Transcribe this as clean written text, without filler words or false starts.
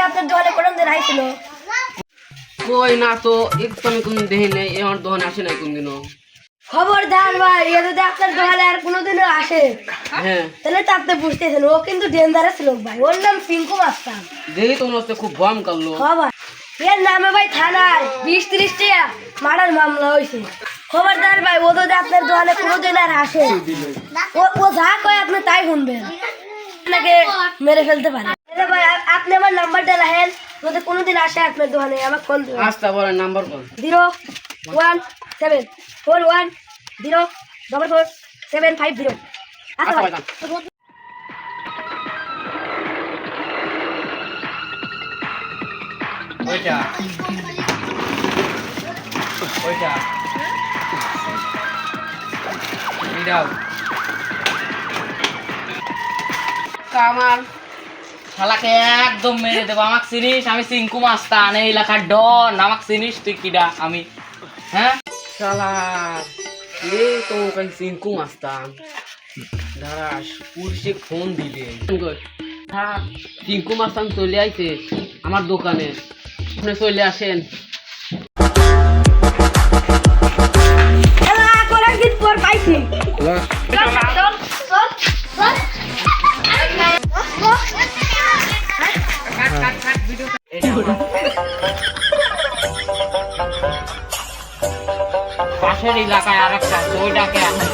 আপনার দোকানে কোন দিন আইছিল? কই না তো একটু আমি কোন দেখি নাই আমার দোকানে আসে নাই কোনদিনও। খবরদার ভাই, এ যদি আপনার দোকানে আর কোনোদিনও আসে হ্যাঁ তাহলে তো আপনি বুঝতেছেন ও কিন্তু ডেঞ্জারাস লোক ভাই। ওর নাম পিঙ্কু মাস্তান। দেখি তো মনে হচ্ছে খুব ভম করলো। হ্যাঁ ভাই, এর নামে ভাই থানায় 20-30 টাকা মার্ডার মামলা হয়েছে। খবরদার ভাই, ও যদি আপনার দোকানে কোনোদিন আর আসে ও যা কয় আপনি তাই শুনবেন, আপনাকে মেরে ফেলতে পারে। আরে ভাই আপনি আমার নাম্বারটা রাখেন, যদি কোনোদিন আসে আপনার দোকানে আমাকে ফোন দেবেন। আস্তা বলেন নাম্বার বল। 01741044750। আচ্ছা ভাই। ওইটা ওইটা দাও কামাল শালাকে একদম মেরে দেবো। আমাকে চিনিস? আমি চিঙ্কু মাস্তান, এই এলাকার ডন। আমাকে চিনিস তুই কিডা? আমি হ্যাঁ শালা এই তো ওখানে চিঙ্কু মাস্তান। দাঁড়াস পুলিশে ফোন দিলে চিঙ্কু মাস্তান চলে আইছে আমার দোকানে, আপনি চলে আসেন। কয়েকদিন পর পাইছি। পাশের এলাকায় আর একটা ওইটাকে এখন